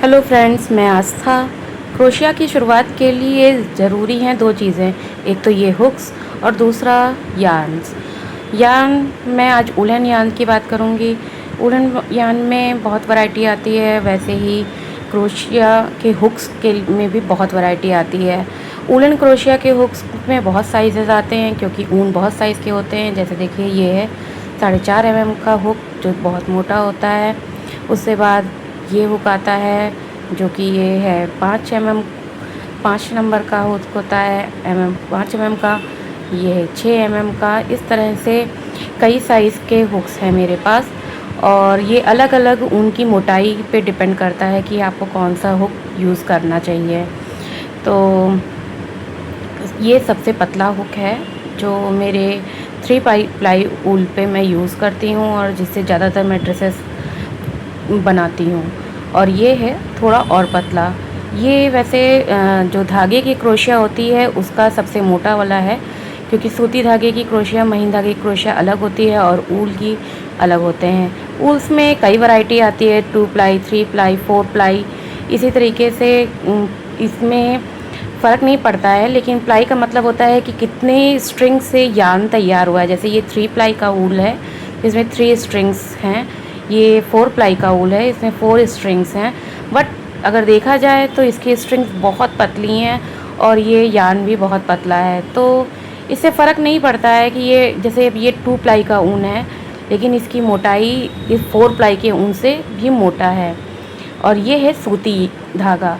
Hello friends, मैं आस्था। Crochet की शुरुआत के लिए ज़रूरी हैं दो चीज़ें, एक तो ये हुक्स और दूसरा यार्न्स। यार्न मैं आज उलन यार्न की बात करूँगी। उलन यार्न में बहुत वैरायटी आती है, वैसे ही क्रोशिया के हुक्स के में भी बहुत वैरायटी आती है। उलन क्रोशिया के हुक्स में बहुत साइज़ेज़ आते हैं क्योंकि ऊन बहुत साइज़ के होते हैं। जैसे देखिए, ये है 4.5 mm का हुक जो बहुत मोटा होता है। उसके बाद ये हुक आता है जो कि ये है 5 नंबर का हुक होता है, 5 mm का। ये है 6 mm का। इस तरह से कई साइज़ के हुक्स हैं मेरे पास, और ये अलग अलग उनकी मोटाई पे डिपेंड करता है कि आपको कौन सा हुक यूज़ करना चाहिए। तो ये सबसे पतला हुक है जो मेरे 3 प्लाई ऊल पे मैं यूज़ करती हूँ और जिससे ज़्यादातर मैं ड्रेसेस बनाती हूँ। और ये है थोड़ा और पतला। ये वैसे जो धागे की क्रोशिया होती है उसका सबसे मोटा वाला है, क्योंकि सूती धागे की क्रोशिया, महीन धागे की क्रोशिया अलग होती है और ऊल की अलग होते हैं। ऊल्स में कई वैरायटी आती है, 2 प्लाई, 3 प्लाई, 4 प्लाई। इसी तरीके से इसमें फ़र्क नहीं पड़ता है, लेकिन प्लाई का मतलब होता है कि कितने स्ट्रिंग से यार्न तैयार हुआ है। जैसे ये 3 प्लाई का ऊल है, इसमें 3 स्ट्रिंग्स हैं। ये 4 प्लाई का ऊल है, इसमें 4 स्ट्रिंग्स हैं। बट अगर देखा जाए तो इसकी स्ट्रिंग्स बहुत पतली हैं और ये यार्न भी बहुत पतला है, तो इससे फ़र्क नहीं पड़ता है कि ये, जैसे ये 2 प्लाई का ऊन है लेकिन इसकी मोटाई इस 4 प्लाई के ऊन से भी मोटा है। और ये है सूती धागा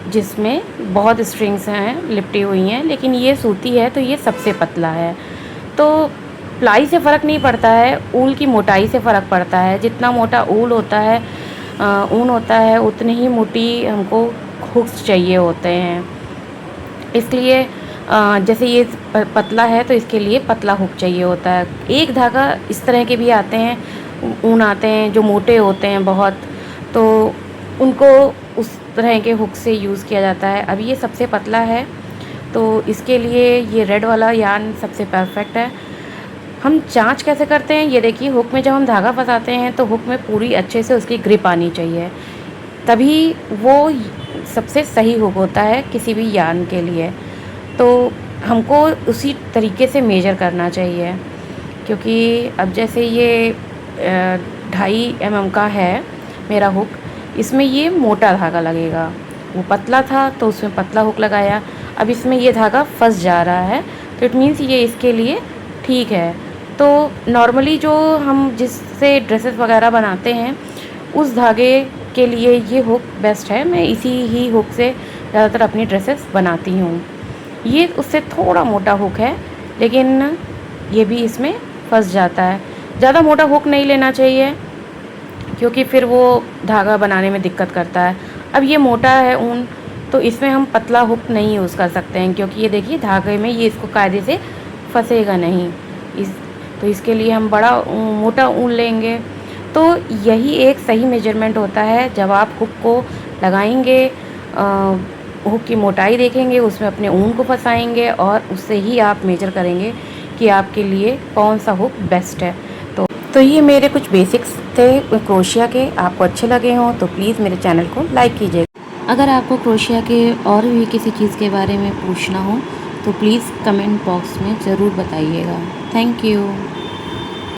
जिसमें बहुत स्ट्रिंग्स हैं, लिपटी हुई हैं, लेकिन ये सूती है तो ये सबसे पतला है। तो प्लाई से फ़र्क नहीं पड़ता है, ऊल की मोटाई से फ़र्क पड़ता है। जितना मोटा ऊल होता है, ऊन होता है, उतनी ही मोटी हमको हुक्स चाहिए होते हैं। इसलिए जैसे ये पतला है तो इसके लिए पतला हुक चाहिए होता है। एक धागा इस तरह के भी आते हैं, ऊन आते हैं जो मोटे होते हैं बहुत, तो उनको उस तरह के हुक से यूज़ किया जाता है। अब ये सबसे पतला है तो इसके लिए ये रेड वाला यार्न सबसे परफेक्ट है। हम जांच कैसे करते हैं, ये देखिए, हुक में जब हम धागा फंसाते हैं तो हुक में पूरी अच्छे से उसकी ग्रिप आनी चाहिए, तभी वो सबसे सही हुक होता है किसी भी यार्न के लिए। तो हमको उसी तरीके से मेजर करना चाहिए, क्योंकि अब जैसे ये 2.5 mm का है मेरा हुक, इसमें ये मोटा धागा लगेगा। वो पतला था तो उसमें पतला हुक लगाया, अब इसमें ये धागा फंस जा रहा है तो इट मीन्स ये इसके लिए ठीक है। तो नॉर्मली जो हम जिससे ड्रेसेस वगैरह बनाते हैं उस धागे के लिए ये हुक बेस्ट है। मैं इसी ही हुक से ज़्यादातर अपनी ड्रेसेस बनाती हूँ। ये उससे थोड़ा मोटा हुक है लेकिन ये भी इसमें फंस जाता है। ज़्यादा मोटा हुक नहीं लेना चाहिए क्योंकि फिर वो धागा बनाने में दिक्कत करता है। अब ये मोटा है ऊन, तो इसमें हम पतला हुक नहीं यूज़ कर सकते हैं, क्योंकि ये देखिए धागे में ये इसको कायदे से फंसेगा नहीं। तो इसके लिए हम बड़ा मोटा ऊन लेंगे। तो यही एक सही मेजरमेंट होता है। जब आप हुक को लगाएंगे, हुक की मोटाई देखेंगे, उसमें अपने ऊन को फंसाएंगे और उससे ही आप मेजर करेंगे कि आपके लिए कौन सा हुक बेस्ट है। तो ये मेरे कुछ बेसिक्स थे क्रोशिया के। आपको अच्छे लगे हों तो प्लीज़ मेरे चैनल को लाइक कीजिएगा। अगर आपको क्रोशिया के और भी किसी चीज़ के बारे में पूछना हो तो प्लीज़ कमेंट बॉक्स में ज़रूर बताइएगा। Thank you.